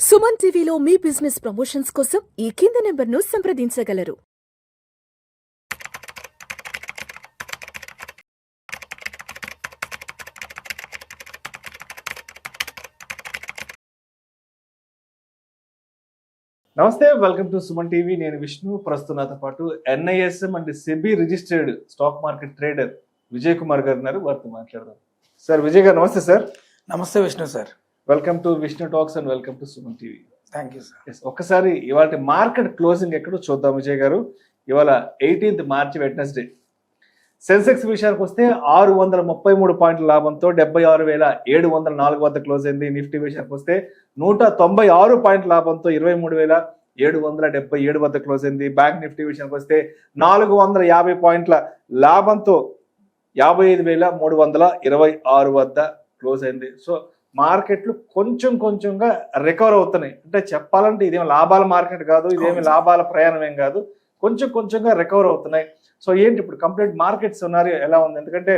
సుమన్ టీవీలో మీ business promotions కోసం ఈ కింది నెంబర్ను సంప్రదించగలరు. నమస్తే, వెల్కమ్ టు సుమన్ టీవీ. నేను విష్ణు. ప్రస్తుతం నాతో పాటు NISM and SEBI registered stock market trader Vijay Kumar గారు ఉన్నారు. వారితో మాట్లాడదాం. సార్ విజయ్ గారు నమస్తే. సార్ నమస్తే Vishnu sir. Welcome to Vishnu talks and welcome to Suman TV. Thank you sir. ఒక్కసారి ఇవాళ మార్కెట్ క్లోజింగ్ ఎక్కడో చూద్దాం విజయ్ గారు. ఇవాళ 18th మార్చి వెడ్నెస్డే. సెన్సెక్స్ విషయానికి వస్తే 633 పాయింట్ల లాభంతో 76,704 వద్ద క్లోజ్ అయింది. నిఫ్టీ విషయానికి వస్తే 196 పాయింట్ల లాభంతో 23,777 వద్ద క్లోజ్ అయింది. బ్యాంక్ నిఫ్టీ విషయానికి వస్తే 450 పాయింట్ల లాభంతో 55,326 వద్ద క్లోజ్ అయింది. సో మార్కెట్లు కొంచెంగా రికవర్ అవుతున్నాయి. అంటే చెప్పాలంటే ఇదేమి లాభాల మార్కెట్ కాదు, ఇదేమి లాభాల ప్రయాణం ఏం కాదు, కొంచెంగా రికవర్ అవుతున్నాయి. సో ఏంటి ఇప్పుడు కంప్లీట్ మార్కెట్ సినారియో ఎలా ఉంది? ఎందుకంటే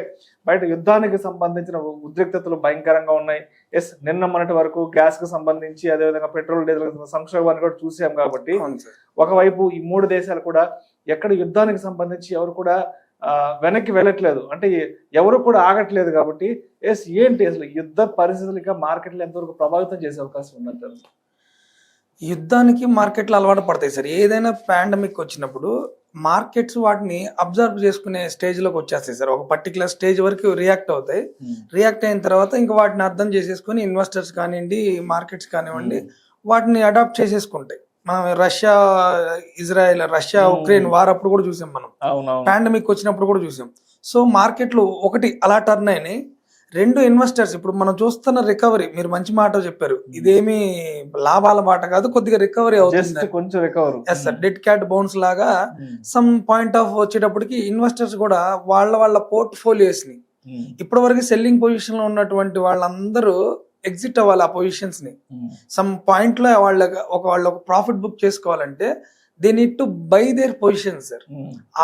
బయట యుద్ధానికి సంబంధించిన ఉద్రిక్తతలు భయంకరంగా ఉన్నాయి. నిన్న మొన్నటి వరకు గ్యాస్ కు సంబంధించి, అదేవిధంగా పెట్రోల్ డీజిల్ సంక్షోభాన్ని కూడా చూసాం. కాబట్టి ఒకవైపు ఈ 3 దేశాలు కూడా ఎక్కడ యుద్ధానికి సంబంధించి ఎవరు కూడా వెనక్కి వెళ్ళట్లేదు, అంటే ఎవరు కూడా ఆగట్లేదు. కాబట్టి ఏంటి అసలు యుద్ధ పరిస్థితులు ఇంకా మార్కెట్లు ఎంతవరకు ప్రభావితం చేసే అవకాశం ఉందంటారు? యుద్ధానికి మార్కెట్లు అలవాటు పడతాయి సార్. ఏదైనా పాండమిక్ వచ్చినప్పుడు మార్కెట్స్ వాటిని అబ్జర్వ్ చేసుకునే స్టేజ్ లోకి వచ్చేస్తాయి సార్. ఒక పర్టికులర్ స్టేజ్ వరకు రియాక్ట్ అవుతాయి. రియాక్ట్ అయిన తర్వాత ఇంకా వాటిని అర్థం చేసేసుకుని ఇన్వెస్టర్స్ కానివ్వండి, మార్కెట్స్ కానివ్వండి, వాటిని అడాప్ట్ చేసేసుకుంటాయి. మనం రష్యా ఉక్రెయిన్ వార్ అప్పుడు కూడా చూసాం, మనం పాండమిక్ వచ్చినప్పుడు కూడా చూసాం. సో మార్కెట్లు ఒకటి అలా టర్న్ అయినాయి. 2 ఇన్వెస్టర్స్ ఇప్పుడు మనం చూస్తున్న రికవరీ, మీరు మంచి మాట చెప్పారు, ఇదేమి లాభాల మాట కాదు, కొద్దిగా రికవరీ అవుతుంది. కొంచెం recovery. Yes sir, dead cat bounce లాగా సమ్ పాయింట్ ఆఫ్ వచ్చేటప్పటికి ఇన్వెస్టర్స్ కూడా వాళ్ళ పోర్ట్ఫోలియోస్ ని ఇప్పటి వరకు సెల్లింగ్ పొజిషన్ లో ఉన్నటువంటి వాళ్ళందరూ ఎగ్జిట్ అవ్వాలి ఆ పొజిషన్స్ ని. సమ్ పాయింట్ లో వాళ్ళు ఒక ప్రాఫిట్ బుక్ చేసుకోవాలంటే they need to by their position sir.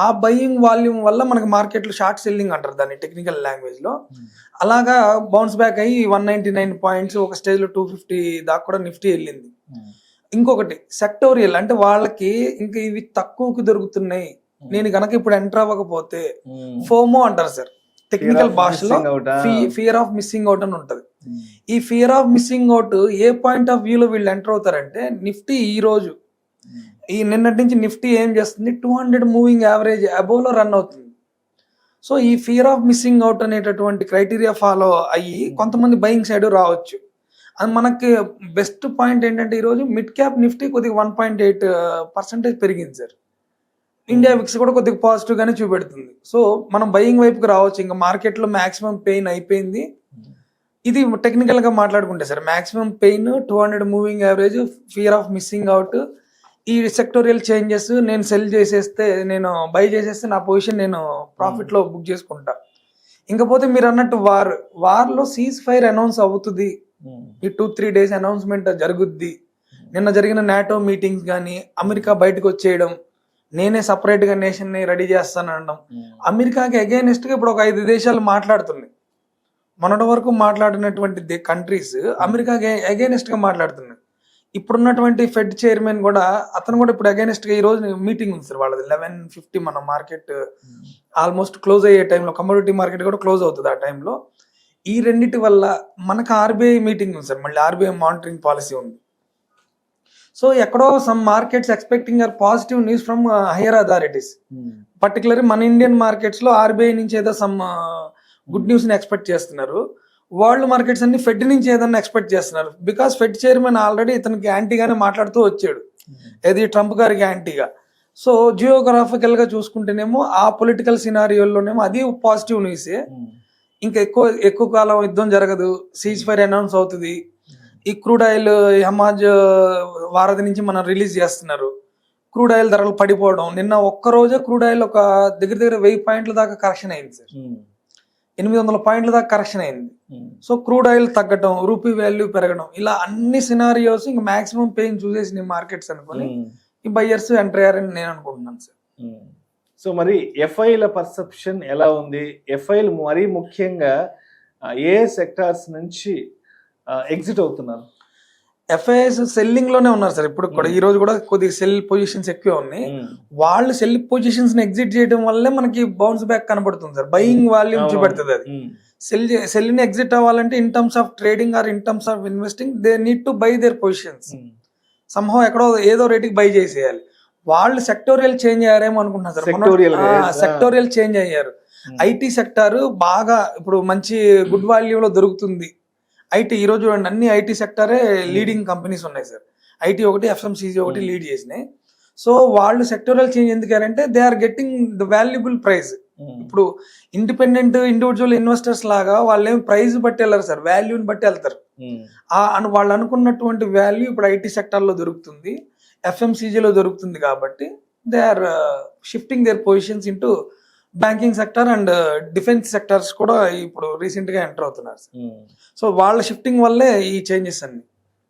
ఆ బయింగ్ వాల్యూమ్ వల్ల మనకి మార్కెట్ లో షార్ట్ సెల్లింగ్ అంటారు దాన్ని టెక్నికల్ లాంగ్వేజ్ లో. అలాగా బౌన్స్ బ్యాక్ అయ్యి 199 పాయింట్స్, ఒక స్టేజ్ లో 250 దాకా కూడా నిఫ్టీ వెళ్ళింది. ఇంకొకటి సెక్టోరియల్, అంటే వాళ్ళకి ఇంకా ఇవి తక్కువకి దొరుకుతున్నాయి, నేను గనక ఇప్పుడు ఎంటర్ అవ్వకపోతే ఫోమో అంటారు సార్ టెక్నికల్ భాషలో, ఫియర్ ఆఫ్ మిస్సింగ్ అవుట్ అని ఉంటది. ఈ fear of missing out A point of వ్యూలో వీళ్ళు ఎంటర్ అవుతారంటే, నిఫ్టీ ఈ నిన్నటి నుంచి నిఫ్టీ ఏం చేస్తుంది, 200 మూవింగ్ యావరేజ్ అబోవ్ లో రన్ అవుతుంది. సో ఈ ఫియర్ ఆఫ్ మిస్సింగ్ అవుట్ అనేటటువంటి క్రైటీరియా ఫాలో అయ్యి కొంతమంది బయింగ్ సైడ్ రావచ్చు. అది మనకి బెస్ట్ పాయింట్ ఏంటంటే, ఈరోజు మిడ్ క్యాప్ నిఫ్టీ కొద్దిగా 1.8% పెరిగింది సార్. ఇండియా విక్స్ కూడా కొద్దిగా పాజిటివ్ గానే చూపెడుతుంది. సో మనం బయింగ్ వైపుకి రావచ్చు. ఇంకా మార్కెట్ లో మాక్సిమం పెయిన్ అయిపోయింది. ఇది టెక్నికల్ గా మాట్లాడుకుంటే sir, maximum pain 200 moving average, fear of missing out, ఈ సెక్టోరియల్ చేంజెస్, నేను సెల్ చేసేస్తే, నేను బై చేసేస్తే నా పొజిషన్ నేను ప్రాఫిట్ లో బుక్ చేసుకుంటా. ఇంకపోతే మీరు అన్నట్టు వార్ లో సీజ్ ఫైర్ అనౌన్స్ అవుతుంది. ఈ 2-3 డేస్ అనౌన్స్మెంట్ జరుగుద్ది. నిన్న జరిగిన నాటో మీటింగ్స్ కానీ, అమెరికా బయటకు వచ్చేయడం, నేనే సపరేట్ గా నేషన్ ని రెడీ చేస్తానడం, అమెరికాకి అగైనెస్ట్ గా ఇప్పుడు ఒక 5 దేశాలు మాట్లాడుతున్నాయి. మొన్నటి వరకు మాట్లాడినటువంటి కంట్రీస్ అమెరికాకి అగైనెస్ట్ గా మాట్లాడుతున్నాయి. ఇప్పుడున్నటువంటి ఫెడ్ చైర్మన్ కూడా, అతను కూడా ఇప్పుడు అగైనెస్ట్ గా ఈ రోజు మీటింగ్ ఉంది సార్ వాళ్ళది 11:50. మన మార్కెట్ ఆల్మోస్ట్ క్లోజ్ అయ్యే టైంలో, కమోడిటీ మార్కెట్ కూడా క్లోజ్ అవుతుంది ఆ టైంలో. ఈ రెండింటి వల్ల మనకు ఆర్బీఐ మీటింగ్ ఉంది సార్, మళ్ళీ ఆర్బీఐ మానిటరింగ్ పాలసీ ఉంది. సో ఎక్కడో some markets expecting positive news from higher authorities. Particularly మన ఇండియన్ మార్కెట్స్ లో ఆర్బీఐ నుంచి ఏదో సమ్ గుడ్ న్యూస్ ని ఎక్స్పెక్ట్ చేస్తున్నారు. వరల్డ్ మార్కెట్స్ అన్ని ఫెడ్ నుంచి ఏదన్నా ఎక్స్పెక్ట్ చేస్తున్నారు. బికాస్ ఫెడ్ చైర్మన్ ఆల్రెడీ ఇతనికి యాంటీగానే మాట్లాడుతూ వచ్చాడు, ఏది ట్రంప్ గారికి యాంటీగా. సో జియోగ్రాఫికల్ గా చూసుకుంటేనేమో ఆ పొలిటికల్ సినారియోలోనేమో అది పాజిటివ్ న్యూసే. ఇంకా ఎక్కువ కాలం యుద్ధం జరగదు, సీజ్ ఫైర్ అనౌన్స్ అవుతుంది. ఈ క్రూడ్ ఆయిల్ హమాజ్ వారధి నుంచి మనం రిలీజ్ చేస్తున్నారు. క్రూడ్ ఆయిల్ ధరలు పడిపోవడం, నిన్న ఒక్కరోజే క్రూడ్ ఆయిల్ ఒక దగ్గర 1000 పాయింట్ల దాకా కరెక్షన్ అయింది సార్. 800 పాయింట్ల దాకా కరెక్షన్ అయింది. సో క్రూడ్ ఆయిల్ తగ్గడం, రూపీ వాల్యూ పెరగడం, ఇలా అన్ని సినారియోస్ ఇంకా మాక్సిమం పెయిన్ చూసేసి మార్కెట్స్ అనుకుని ఈ బయ్యర్స్ ఎంటర్ అయ్యారని నేను అనుకుంటున్నాను సార్. సో మరి ఎఫ్ఐల పర్సెప్షన్ ఎలా ఉంది? ఎఫ్ఐలు మరీ ముఖ్యంగా ఏ సెక్టార్స్ నుంచి ఎగ్జిట్ అవుతున్నారు? ఎఫ్ఐఎస్ సెల్లింగ్ లోనే ఉన్నారు సార్ ఇప్పుడు కూడా. ఈ రోజు కూడా కొద్దిగా సెల్ పొజిషన్స్ ఎక్కువ ఉన్నాయి. వాళ్ళు సెల్ పొజిషన్స్ ని ఎగ్జిట్ చేయడం వల్లే మనకి బౌన్స్ బ్యాక్ కనబడుతుంది సార్. బయింగ్ వాల్యూమ్ చూపెడుతుంది అది. సెల్ ని ఎగ్జిట్ అవ్వాలంటే in terms of trading are in terms of investing they need to by their positions. Somehow ఎక్కడో ఏదో రేటుకి బై చేసేయాలి. వాళ్ళు సెక్టోరియల్ చేంజ్ అయ్యారేమో అనుకుంటున్నారు సార్. సెక్టోరియల్ చేంజ్ అయ్యారు. ఐటీ సెక్టార్ బాగా ఇప్పుడు మంచి గుడ్ వాల్యూలో దొరుకుతుంది. ఐటీ ఈ రోజు చూడండి అన్ని ఐటీ సెక్టారే లీడింగ్ కంపెనీస్ ఉన్నాయి సార్. ఐటీ ఒకటి, ఎఫ్ఎంసీజీ ఒకటి లీడ్ చేసినాయి. సో వాళ్ళు సెక్టోరియల్ చేంజ్ ఎందుకంటే they are getting the valuable prize. ఇప్పుడు ఇండిపెండెంట్ ఇండివిజువల్ ఇన్వెస్టర్స్ లాగా వాళ్ళు ఏం ప్రైజ్ బట్టి వెళ్ళరు సార్, వాల్యూని బట్టి వెళ్తారు. వాళ్ళు అనుకున్నటువంటి వాల్యూ ఇప్పుడు ఐటీ సెక్టార్ లో దొరుకుతుంది, ఎఫ్ఎంసీజీలో దొరుకుతుంది. కాబట్టి they are shifting their positions into banking sector and defence sectors కూడా ఇప్పుడు రీసెంట్ గా ఎంటర్ అవుతున్నారు. సో వాళ్ళ షిఫ్టింగ్ వల్లే ఈ చేంజెస్ అన్ని.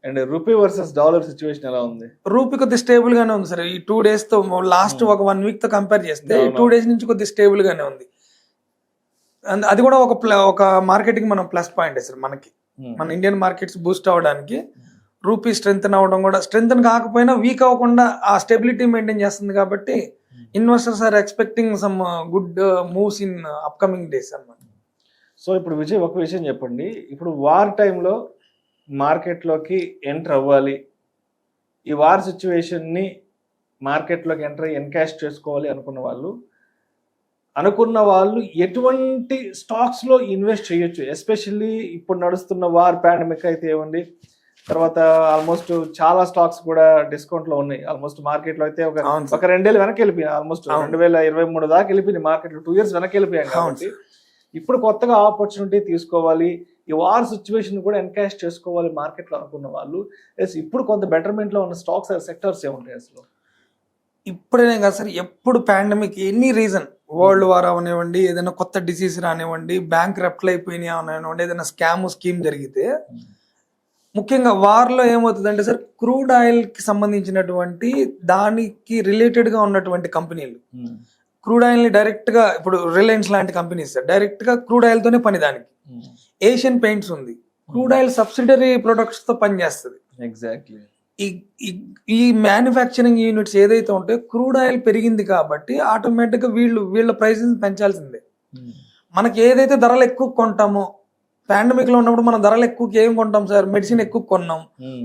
And rupee versus dollar situation ఎలా ఉంది? రూపీ కొద్దిగా స్టేబుల్ గానే ఉంది సార్. ఈ 2 days తో లాస్ట్ ఒక 1 week తో కంపేర్ చేస్తే 2 days నుంచి కొద్దిగా స్టేబుల్ గానే ఉంది. అది కూడా ఒక మార్కెటింగ్ మనం ప్లస్ పాయింట్ సార్. మనకి మన ఇండియన్ మార్కెట్స్ బూస్ట్ అవ్వడానికి రూపీ స్ట్రెంగ్ అవడం కూడా, స్ట్రెంగ్ కాకపోయినా వీక్ అవ్వకుండా ఆ స్టెబిలిటీ మెయింటైన్ చేస్తుంది. కాబట్టి investors are expecting some good moves in upcoming days అన్నమాట. సో ఇప్పుడు విజయ్ ఒక విషయం చెప్పండి, ఇప్పుడు వార్ టైంలో మార్కెట్లోకి ఎంటర్ అవ్వాలి, ఈ వార్ సిచ్యువేషన్ని మార్కెట్లోకి ఎంటర్ అయ్యి ఎన్కాష్ చేసుకోవాలి అనుకున్న వాళ్ళు ఎటువంటి స్టాక్స్లో ఇన్వెస్ట్ చేయొచ్చు? ఎస్పెషల్లీ ఇప్పుడు నడుస్తున్న వార్ పాండమిక్ అయితే ఏమండి, తర్వాత ఆల్మోస్ట్ చాలా స్టాక్స్ కూడా డిస్కౌంట్ లో ఉన్నాయి. ఆల్మోస్ట్ మార్కెట్ లో అయితే ఒక 2 ఏళ్ళు వెనక్కి వెళ్ళిపోయినాయి. ఆల్మోస్ట్ 2023 దాకా వెళ్ళిపోయింది మార్కెట్ లో. 2 years వెనక్కి వెళ్ళిపోయాం. కాబట్టి ఇప్పుడు కొత్తగా ఆపర్చునిటీ తీసుకోవాలి, ఈ వార్ సిచ్యువేషన్ కూడా ఎన్కాష్ చేసుకోవాలి మార్కెట్ లో అనుకున్న వాళ్ళు ఇప్పుడు కొంత బెటర్మెంట్ లో ఉన్న స్టాక్స్ సెక్టర్స్ ఏముంటాయి అసలు? ఇప్పుడేనే కాదు సార్, ఎప్పుడు pandemic any reason, world war అవనివ్వండి, ఏదైనా కొత్త డిసీజ్ రానివ్వండి, బ్యాంక్ రెప్ట్లు అయిపోయినాయి అవనివ్వండి, ఏదైనా స్కీమ్ జరిగితే, ముఖ్యంగా వార్లో ఏమవుతుందంటే సార్, క్రూడ్ ఆయిల్ కి సంబంధించినటువంటి దానికి రిలేటెడ్ గా ఉన్నటువంటి కంపెనీలు క్రూడ్ ఆయిల్ ని డైరెక్ట్ గా, ఇప్పుడు రిలయన్స్ లాంటి కంపెనీస్ డైరెక్ట్ గా క్రూడ్ ఆయిల్ తోనే పని. దానికి ఏషియన్ పెయింట్స్ ఉంది, క్రూడ్ ఆయిల్ సబ్సిడరీ ప్రొడక్ట్స్ తో పనిచేస్తుంది. ఎగ్జాక్ట్లీ. ఈ మ్యానుఫ్యాక్చరింగ్ యూనిట్స్ ఏదైతే ఉంటే క్రూడ్ ఆయిల్ పెరిగింది కాబట్టి ఆటోమేటిక్ గా వీళ్ళ ప్రైసెస్ పెంచాల్సిందే. మనకి ఏదైతే ధరలు ఎక్కువ కొంటామో, పాండమిక్ లో ఉన్నప్పుడు మనం ధరలు ఎక్కువ ఏం కొంటాం సార్? మెడిసిన్ ఎక్కువ కొన్నాం,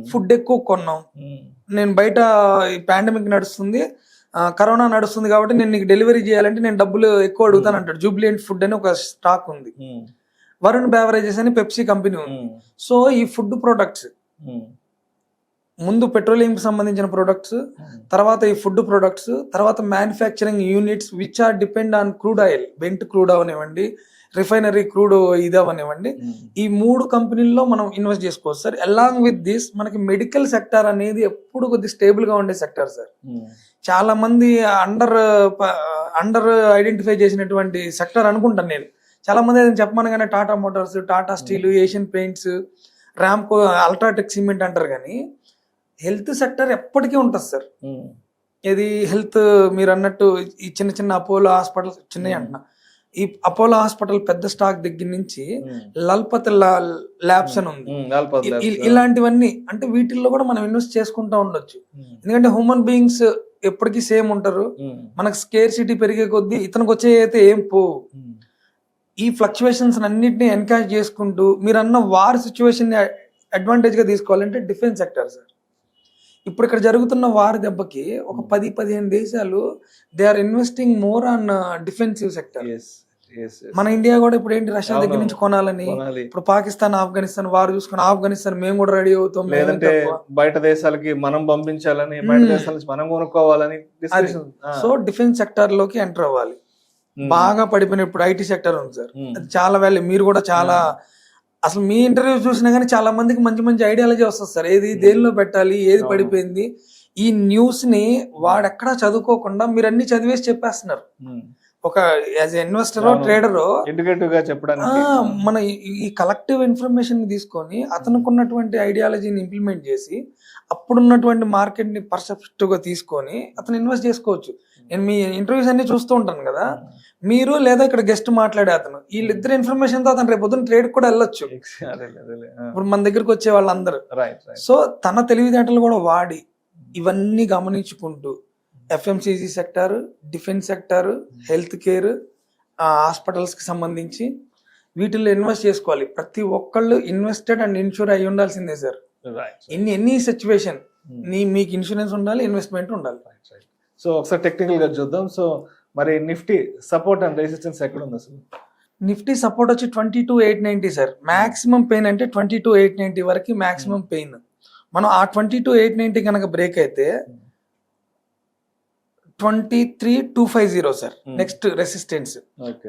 ఫుడ్ ఎక్కువ కొన్నాం. నేను బయట ఈ పాండమిక్ నడుస్తుంది, కరోనా నడుస్తుంది కాబట్టి నేను నీకు డెలివరీ చేయాలంటే నేను డబ్బులు ఎక్కువ అడుగుతాను అంటాడు. జూబ్లియంట్ ఫుడ్ అని ఒక స్టాక్ ఉంది, వరుణ్ బెవరేజెస్ అని పెప్సీ కంపెనీ ఉంది. సో ఈ ఫుడ్ ప్రొడక్ట్స్, ముందు పెట్రోలియం కి సంబంధించిన ప్రొడక్ట్స్, తర్వాత ఈ ఫుడ్ ప్రొడక్ట్స్, తర్వాత manufacturing units which are depend on crude oil, Brent crude అవనివ్వండి, రిఫైనరీ క్రూడ్ ఇది అవనివ్వండి, ఈ 3 కంపెనీల్లో మనం ఇన్వెస్ట్ చేసుకోవచ్చు సార్. అలాంగ్ విత్ దిస్ మనకి మెడికల్ సెక్టర్ అనేది ఎప్పుడు కొద్దిగా స్టేబుల్ గా ఉండే సెక్టర్ సార్. చాలా మంది అండర్ ఐడెంటిఫై చేసినటువంటి సెక్టర్ అనుకుంటాను నేను. చాలా మంది ఏదైనా చెప్పమనగానే Tata motors, Tata steel, Asian paints, Ramco, UltraTech cement అంటారు. కానీ హెల్త్ సెక్టర్ ఎప్పటికీ ఉంటుంది సార్. ఇది హెల్త్ మీరు అన్నట్టు ఈ చిన్న అపోలో హాస్పిటల్, చిన్నవి అంటున్నా, ఈ అపోలో హాస్పిటల్ పెద్ద స్టాక్ దగ్గర నుంచి లల్పత్ ల్యాబ్స్ అని ఉంది, ఇలాంటివన్నీ అంటే వీటిల్లో కూడా మనం ఇన్వెస్ట్ చేసుకుంటా ఉండొచ్చు. ఎందుకంటే హ్యూమన్ బీయింగ్స్ ఎప్పటికీ సేమ్ ఉంటారు. మనకు స్కేర్సిటీ పెరిగే కొద్దీ ఇతనికి వచ్చే అయితే ఏం పోవు. ఈ ఫ్లక్చువేషన్స్ అన్నింటినీ ఎన్కాష్ చేసుకుంటూ మీరు అన్న వార్ సిచ్యువేషన్ అడ్వాంటేజ్ గా తీసుకోవాలంటే డిఫెన్స్ సెక్టర్ సార్. ఇప్పుడు ఇక్కడ జరుగుతున్న వార్ దెబ్బకి ఒక 10-15 దేశాలు they are investing more on defensive sector. మన ఇండియా కూడా ఇప్పుడు ఏంటి, రష్యా దగ్గర నుంచి కొనాలని, ఇప్పుడు పాకిస్తాన్, ఆఫ్ఘనిస్తాన్ వారు చూసుకుని ఆఫ్ఘనిస్తాన్ మేము కూడా రెడీ అవుతాం, లేదంటే బయట దేశాలకి మనం పంపించాలని, బయట దేశాల నుంచి మనం కొనుక్కోవాలని. సో డిఫెన్స్ సెక్టర్ లోకి ఎంటర్ అవ్వాలి. బాగా పడిపోయిన ఇప్పుడు ఐటీ సెక్టర్ ఉంది సార్, అది చాలా వాల్యూ. మీరు కూడా చాలా, అసలు మీ ఇంటర్వ్యూ చూసినా కానీ చాలా మందికి మంచి ఐడియాలజీ వస్తుంది సార్. ఏది దేనిలో పెట్టాలి, ఏది పడిపోయింది, ఈ న్యూస్ ని వాడెక్కడా చదువుకోకుండా మీరు అన్ని చదివేసి చెప్పేస్తున్నారు. ఒక యాజ్ ఇన్వెస్టర్, ట్రేడర్ ఇండికేటివ్ గా చెప్పడానికి మన ఈ కలెక్టివ్ ఇన్ఫర్మేషన్ ని తీసుకొని అతనికి ఉన్నటువంటి ఐడియాలజీని ఇంప్లిమెంట్ చేసి అప్పుడున్నటువంటి మార్కెట్ ని పర్సెప్టివ్ గా తీసుకొని అతను ఇన్వెస్ట్ చేసుకోవచ్చు. నేను మీ ఇంటర్వ్యూస్ అన్ని చూస్తూ ఉంటాను కదా, మీరు లేదా ఇక్కడ గెస్ట్ మాట్లాడే అతను, వీళ్ళిద్దరు ఇన్ఫర్మేషన్ తో అతను రేపు పొద్దున్న ట్రేడ్ కూడా వెళ్ళొచ్చు. ఇప్పుడు మన దగ్గరకు వచ్చే వాళ్ళందరూ. సో తన తెలివితేటలు కూడా వాడి ఇవన్నీ గమనించుకుంటూ FMCG sector, defence sector, health care, hospitals కి సంబంధించి వీటిల్లో ఇన్వెస్ట్ చేసుకోవాలి. ప్రతి ఒక్కళ్ళు ఇన్వెస్టెడ్ అండ్ ఇన్సూర్ అయి ఉండాల్సిందే సార్. ఎనీ సిచ్యువేషన్ మీకు ఇన్సూరెన్స్ ఉండాలి, ఇన్వెస్ట్మెంట్ ఉండాలి. సో ఒకసారి టెక్నికల్ గా చూద్దాం. సో మరి నిఫ్టీ సపోర్ట్ అండ్ రెసిస్టెన్స్ ఎక్కడ ఉంది అసలు? నిఫ్టీ సపోర్ట్ వచ్చి 22,890 సార్. మాక్సిమం పెయిన్ అంటే 22,890 వరకు మాక్సిమం పెయిన్. మనం ఆ 22,890 కనుక బ్రేక్ అయితే 23,250 సార్ నెక్స్ట్ రెసిస్టెన్స్.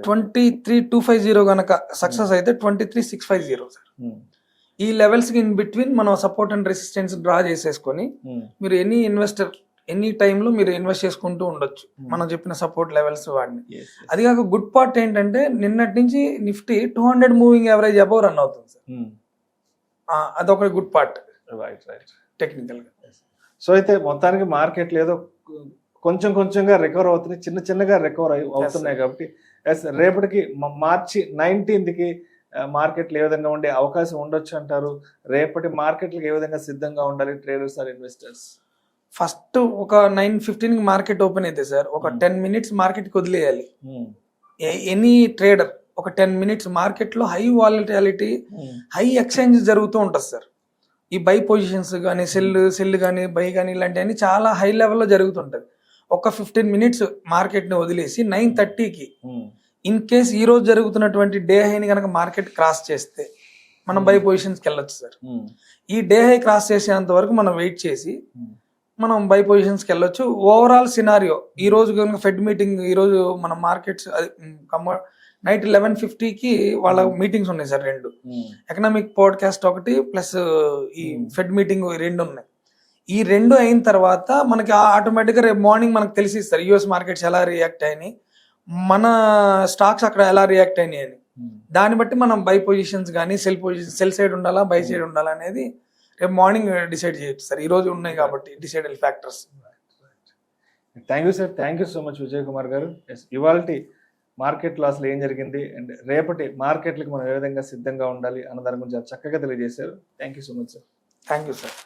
23,250 కనుక సక్సెస్ అయితే 23,650 సార్. ఈ లెవెల్స్ కి ఇన్ బిట్వీన్ మనం సపోర్ట్ అండ్ రెసిస్టెన్స్ డ్రా చేసేసుకొని మీరు ఎనీ ఇన్వెస్టర్ ఎనీ టైంలో మీరు ఇన్వెస్ట్ చేసుకుంటూ ఉండొచ్చు మనం చెప్పిన సపోర్ట్ లెవెల్స్ వాడిని. అది కాక గుడ్ పార్ట్ ఏంటంటే నిన్నటి నుంచి Nifty 200 moving average above run అవుతుంది సార్. అదొక గుడ్ పార్ట్ టెక్నికల్ గా. సో అయితే మొత్తానికి మార్కెట్ ఏదో కొంచెం కొంచెంగా రికవర్ అవుతున్నాయి, చిన్న చిన్నగా రికవర్ అవుతున్నాయి. కాబట్టి రేపటికి మార్చి 19కి మార్కెట్లు ఏ విధంగా ఉండే అవకాశం ఉండొచ్చు అంటారు? రేపటి మార్కెట్లకు ఏ విధంగా సిద్ధంగా ఉండాలి ట్రేడర్స్ ఆర్ ఇన్వెస్టర్స్? ఫస్ట్ ఒక 9:15 మార్కెట్ ఓపెన్ అయితే సార్ ఒక 10 minutes మార్కెట్ కి వదిలేయాలి. ఎనీ ట్రేడర్ ఒక 10 minutes మార్కెట్ లో హై వాలటిలిటీ, హై ఎక్స్చేంజ్ జరుగుతూ ఉంటుంది సార్. ఈ బై పొజిషన్స్ కానీ సెల్ కానీ బై కానీ ఇలాంటివన్నీ చాలా హై లెవెల్లో జరుగుతుంటది. ఒక 15 minutes మార్కెట్ ని వదిలేసి 9:30కి ఇన్ కేస్ ఈ రోజు జరుగుతున్నటువంటి డే హైని కనుక మార్కెట్ క్రాస్ చేస్తే మనం బై పొజిషన్స్కి వెళ్ళొచ్చు సార్. ఈ డే హై క్రాస్ చేసేంత వరకు మనం వెయిట్ చేసి మనం బై పొజిషన్స్కి వెళ్ళొచ్చు. ఓవరాల్ సినారియో ఈ రోజు కనుక ఫెడ్ మీటింగ్, ఈ రోజు మన మార్కెట్స్ నైట్ 11:50కి వాళ్ళ మీటింగ్స్ ఉన్నాయి సార్, 2 ఎకనామిక్ పాడ్కాస్ట్ ఒకటి ప్లస్ ఈ ఫెడ్ మీటింగ్ 2 ఉన్నాయి. ఈ 2 అయిన తర్వాత మనకి ఆటోమేటిక్గా రేపు మార్నింగ్ మనకు తెలిసి ఇస్తారు యుఎస్ మార్కెట్స్ ఎలా రియాక్ట్ అయినాయి, మన స్టాక్స్ అక్కడ ఎలా రియాక్ట్ అయినాయి అని. దాన్ని బట్టి మనం బై పొజిషన్స్ కానీ సెల్ సైడ్ ఉండాలా బై సైడ్ ఉండాలా అనేది రేపు మార్నింగ్ డిసైడ్ చేయొచ్చు సార్. ఈ రోజు ఉన్నాయి కాబట్టి డిసైడల్ factors. Thank you sir, thank you so much Vijay Kumar garu. ఇవాళ మార్కెట్లో అసలు ఏం జరిగింది అండ్ రేపటి మార్కెట్లకు మనం ఏ విధంగా సిద్ధంగా ఉండాలి అన్న దాని గురించి చక్కగా తెలియజేశారు. Thank you so much sir. Thank you sir.